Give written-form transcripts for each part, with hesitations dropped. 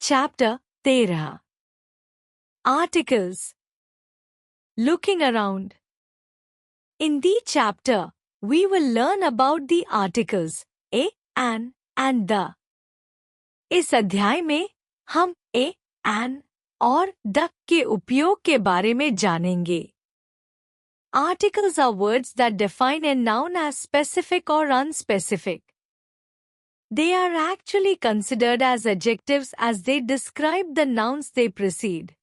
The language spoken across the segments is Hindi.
Chapter 13. Articles. Looking around. In this chapter, we will learn about the articles a, an, and the. इस अध्याय में हम a, an और the के उपयोग के बारे में जानेंगे. Articles are words that define a noun as specific or unspecific. They are actually considered as adjectives as they describe the nouns they precede.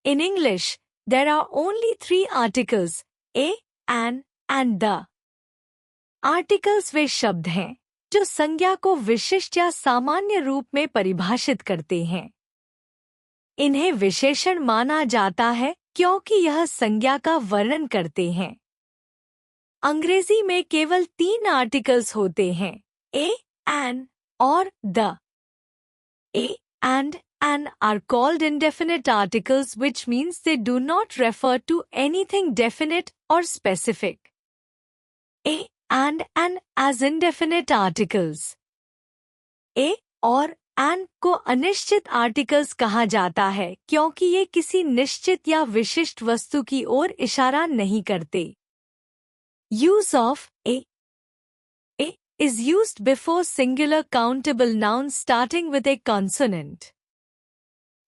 In English, there are only 3 articles, a, an, and the. Articles वे शब्द हैं जो संज्ञा को विशिष्ट या सामान्य रूप में परिभाषित करते हैं. इन्हें विशेषण माना जाता है क्योंकि यह संज्ञा का वर्णन करते हैं. अंग्रेजी में केवल 3 आर्टिकल्स होते हैं, a, an और the. A, and, an are called indefinite articles, which means they do not refer to anything definite or specific. A, and, an as indefinite articles. A और an को अनिश्चित आर्टिकल्स कहा जाता है क्योंकि ये किसी निश्चित या विशिष्ट वस्तु की ओर इशारा नहीं करते. Use of a is used before singular countable nouns starting with a consonant.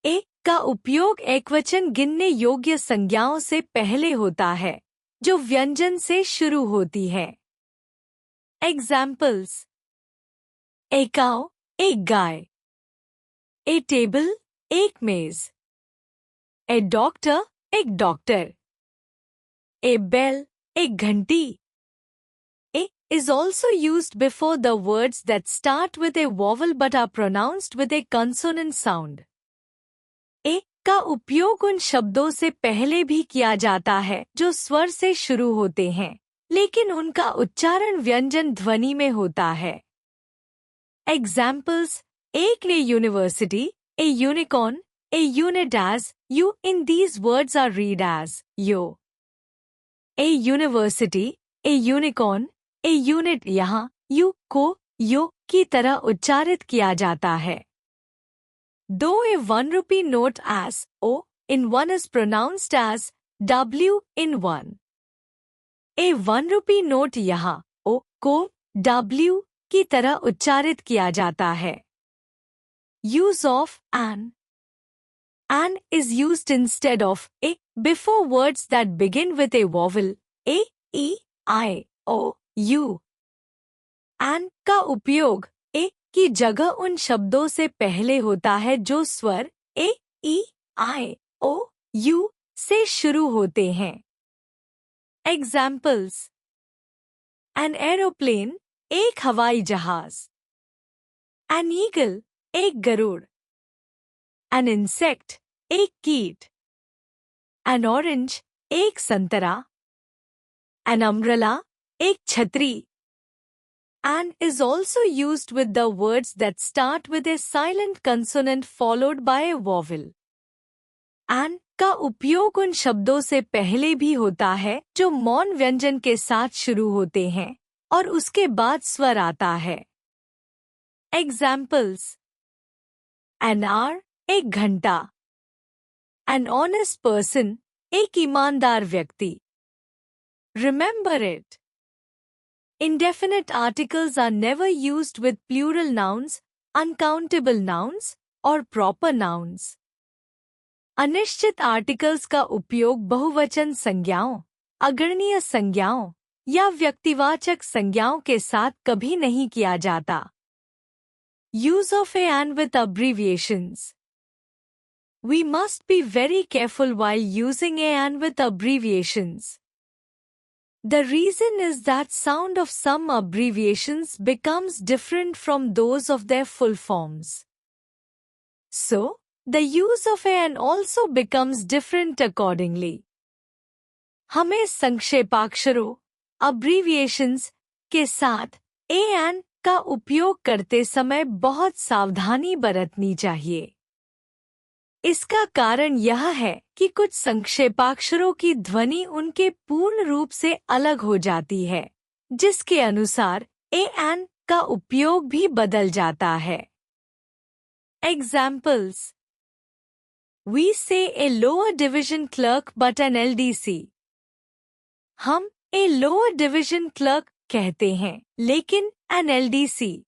A का उपयोग एकवचन गिनने योग्य संज्ञाओं से पहले होता है जो व्यंजन से शुरू होती है. Examples. A cow, एक गाय. A table, एक मेज. A doctor, एक डॉक्टर. A bell, एक घंटी. A is also used before the words that start with a vowel but are pronounced with a consonant sound. A का उपयोग उन शब्दों से पहले भी किया जाता है जो स्वर से शुरू होते हैं लेकिन उनका उच्चारण व्यंजन ध्वनि में होता है. Examples. एक ने university, a unicorn, a unit as, you in these words are read as, yo. A university, a unicorn, a unit यहाँ you को yo की तरह उच्चारित किया जाता है. Though a 1 rupee note as o in 1 is pronounced as w in 1. A 1 rupee note यहाँ o को w की तरह उच्चारित किया जाता है. Use of an. An is used instead of a before words that begin with a vowel a, e, I, o, u. An का उपयोग a की जगह उन शब्दों से पहले होता है जो स्वर a, e, I, o, u से शुरू होते हैं. Examples. An aeroplane, एक हवाई जहाज. An eagle, एक गरुड़. An insect, एक कीट. An orange, एक संतरा. An umbrella, एक छतरी. An is also used with the words that start with a silent consonant followed by a vowel. An का उपयोग उन शब्दों से पहले भी होता है जो मौन व्यंजन के साथ शुरू होते हैं और उसके बाद स्वर आता है. Examples. An hour, एक घंटा. An honest person, एक ईमानदार व्यक्ति. Remember it. Indefinite articles are never used with plural nouns, uncountable nouns, or proper nouns. अनिश्चित आर्टिकल्स का उपयोग बहुवचन संज्ञाओं, अगणनीय संज्ञाओं या व्यक्तिवाचक संज्ञाओं के साथ कभी नहीं किया जाता. Use of a and with abbreviations. We must be very careful while using a and with abbreviations. The reason is that sound of some abbreviations becomes different from those of their full forms. So, the use of a and also becomes different accordingly. हमें संक्षेपाक्षरों, abbreviations के साथ a and का उपयोग करते समय बहुत सावधानी बरतनी चाहिए. इसका कारण यह है कि कुछ संक्षेपाक्षरों की ध्वनि उनके पूर्ण रूप से अलग हो जाती है, जिसके अनुसार a and का उपयोग भी बदल जाता है. Examples. We say a lower division clerk but an LDC. हम a lower division clerk कहते हैं, लेकिन an LDC.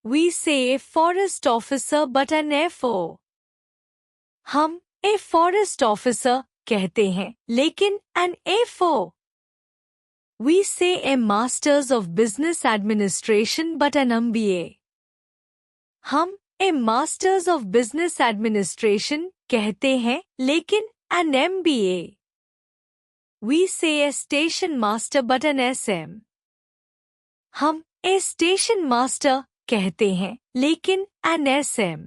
We say a forest officer but an FO. हम a forest officer कहते हैं, लेकिन an FO. We say a Masters of Business Administration but an MBA. हम a Masters of Business Administration कहते हैं, लेकिन an MBA. We say a Station Master but an SM. हम a Station Master कहते हैं, लेकिन an SM.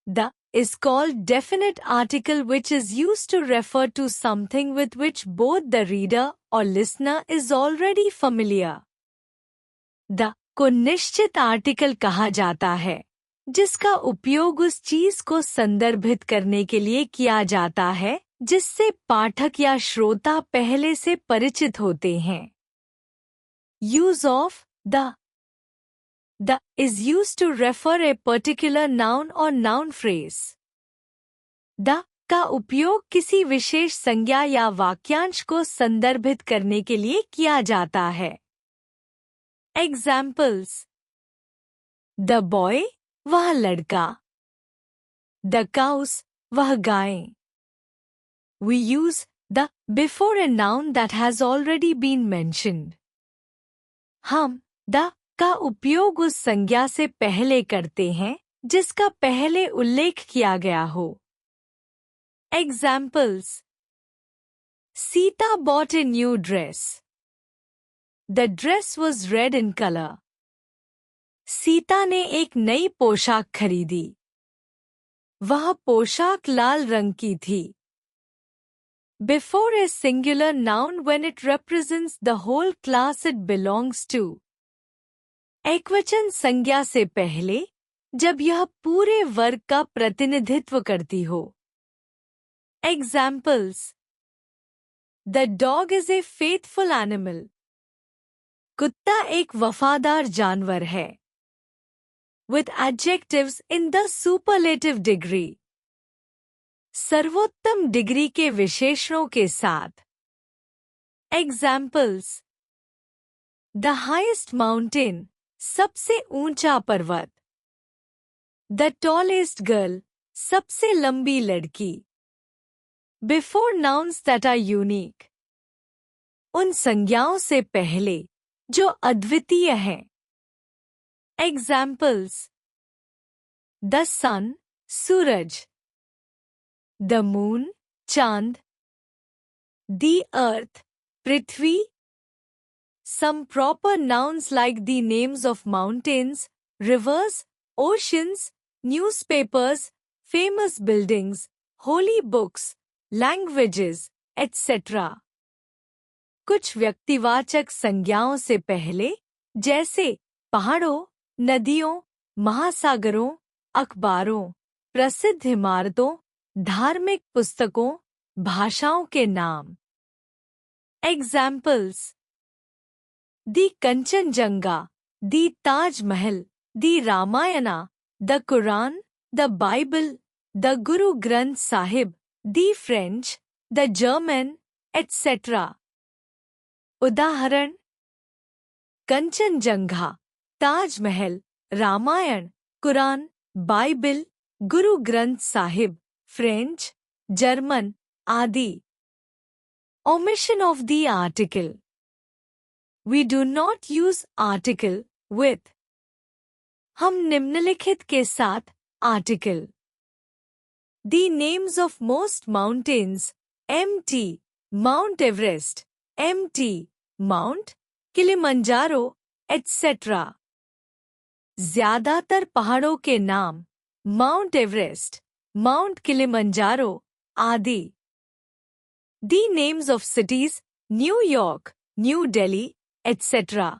The is called definite article which is used to refer to something with which both the reader or listener is already familiar. The को निश्चित आर्टिकल कहा जाता है, जिसका उपयोग उस चीज को संदर्भित करने के लिए किया जाता है जिससे पाठक या श्रोता पहले से परिचित होते हैं. Use of the. The is used to refer a particular noun or noun phrase. The का उपयोग किसी विशेष संज्ञा या वाक्यांश को संदर्भित करने के लिए किया जाता है. Examples. The boy वह लड़का. The cows वह गायें. We use the before a noun that has already been mentioned. हम the का उपयोग उस संज्ञा से पहले करते हैं जिसका पहले उल्लेख किया गया हो. Examples. Sita bought a new dress. The dress was red in color. Sita ने एक नई पोशाक खरीदी. वह पोशाक लाल रंग की थी. Before a singular noun when it represents the whole class it belongs to. एकवचन संज्ञा से पहले जब यह पूरे वर्ग का प्रतिनिधित्व करती हो. Examples. The dog is a faithful animal. कुत्ता एक वफादार जानवर है. With adjectives in the superlative degree. सर्वोत्तम डिग्री के विशेषणों के साथ. Examples. The highest mountain. सबसे ऊंचा पर्वत. The tallest girl. सबसे लंबी लड़की. Before nouns that are unique. उन संज्ञाओं से पहले जो अद्वितीय हैं. Examples. The sun. Suraj. The moon. चांद. The earth. Prithvi. Some proper nouns like the names of mountains, rivers, oceans, newspapers, famous buildings, holy books, languages, etc. कुछ व्यक्तिवाचक संज्ञाओं से पहले, जैसे पहाड़ों, नदियों, महासागरों, अखबारों, प्रसिद्ध इमारतों, धार्मिक पुस्तकों, भाषाओं के नाम. Examples. The Kanchenjunga, the Taj Mahal, the Ramayana, the Quran, the Bible, the Guru Granth Sahib, the French, the German, etc. उदाहरण. Kanchenjunga, Taj Mahal, Ramayan, Quran, Bible, Guru Granth Sahib, French, German, आदि. Omission of the article. We do not use article with. हम निम्नलिखित के साथ article. The names of most mountains. MT. Mount Everest. MT. Mount. Kilimanjaro, etc. ज्यादातर पहाड़ों के नाम. Mount Everest. Mount Kilimanjaro, आदि. The names of cities. New York, New Delhi, etc.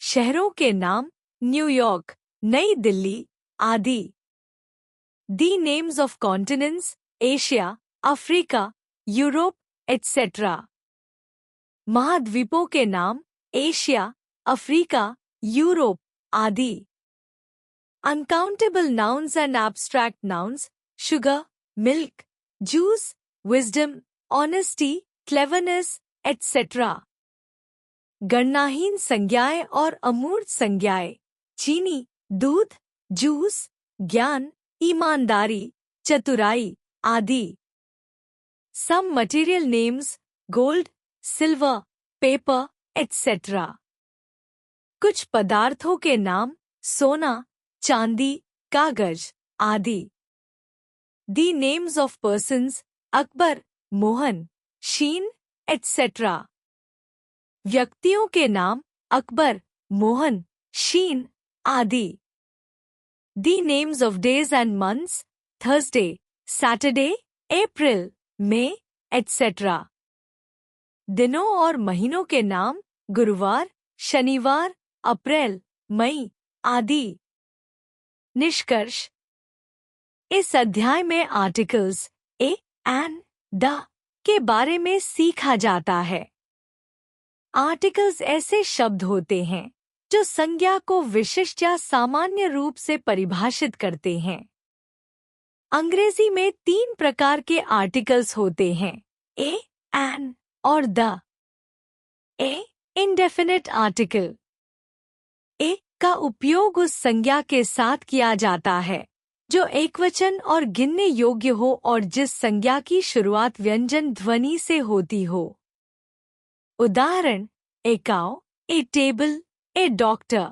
शहरों के नाम. न्यूयॉर्क, नई दिल्ली, आदि. The names of continents. Asia, Africa, Europe, etc. महाद्वीपों के नाम. एशिया, अफ्रीका, यूरोप, आदि. Uncountable nouns and abstract nouns, sugar, milk, juice, wisdom, honesty, cleverness, etc. गणनाहीन संज्ञाएं और अमूर्त संज्ञाएं, चीनी, दूध, जूस, ज्ञान, ईमानदारी, चतुराई आदि. Some material names, gold, silver, paper, etc. कुछ पदार्थों के नाम, सोना, चांदी, कागज आदि. The names of persons, Akbar, Mohan, sheen, etc. व्यक्तियों के नाम, अकबर, मोहन, शीन आदि. The names of days and months, Thursday, Saturday, April, May, etc. दिनों और महीनों के नाम, गुरुवार, शनिवार, अप्रैल, मई आदि. निष्कर्ष. इस अध्याय में आर्टिकल्स ए, एन, द के बारे में सीखा जाता है. आर्टिकल्स ऐसे शब्द होते हैं जो संज्ञा को विशिष्ट या सामान्य रूप से परिभाषित करते हैं. अंग्रेजी में 3 प्रकार के आर्टिकल्स होते हैं, ए, एन और the. A, indefinite article. A का उपयोग उस संज्ञा के साथ किया जाता है जो एकवचन और गिनने योग्य हो और जिस संज्ञा की शुरुआत व्यंजन ध्वनि से होती हो. उदाहरण, a cow, a table, a doctor.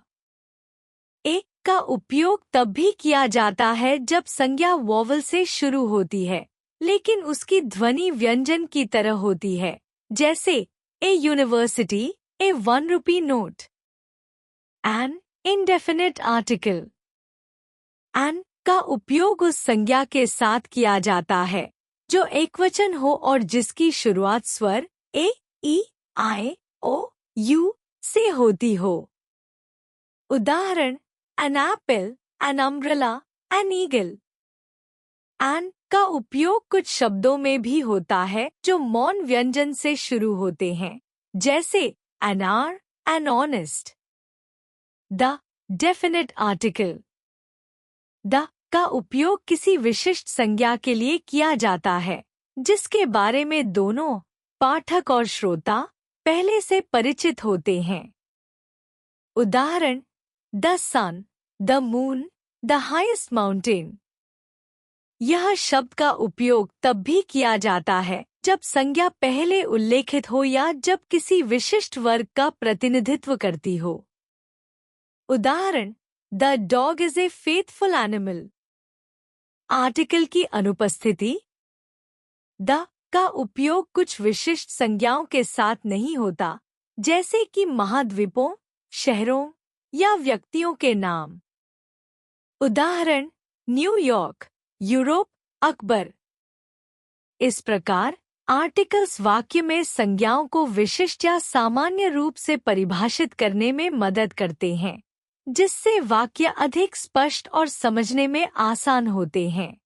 A का उपयोग तब भी किया जाता है जब संज्ञा वॉवल से शुरू होती है लेकिन उसकी ध्वनि व्यंजन की तरह होती है, जैसे a university, a 1 rupee note. An indefinite article. An का उपयोग उस संज्ञा के साथ किया जाता है जो एकवचन हो और जिसकी शुरुआत स्वर ए, ई, आई, ओ, यू से होती हो. उदाहरण, an apple, an umbrella, an eagle. An का उपयोग कुछ शब्दों में भी होता है जो मौन व्यंजन से शुरू होते हैं, जैसे an hour, an honest. The definite article. The का उपयोग किसी विशिष्ट संज्ञा के लिए किया जाता है जिसके बारे में दोनों पाठक और श्रोता पहले से परिचित होते हैं. उदाहरण, the sun, the moon, the highest mountain. यह शब्द का उपयोग तब भी किया जाता है जब संज्ञा पहले उल्लेखित हो या जब किसी विशिष्ट वर्ग का प्रतिनिधित्व करती हो. उदाहरण, the dog is a faithful animal. Article की अनुपस्थिति. द का उपयोग कुछ विशिष्ट संज्ञाओं के साथ नहीं होता, जैसे कि महाद्वीपों, शहरों या व्यक्तियों के नाम. उदाहरण, न्यूयॉर्क, यूरोप, अकबर. इस प्रकार आर्टिकल्स वाक्य में संज्ञाओं को विशिष्ट या सामान्य रूप से परिभाषित करने में मदद करते हैं, जिससे वाक्य अधिक स्पष्ट और समझने में आसान होते हैं.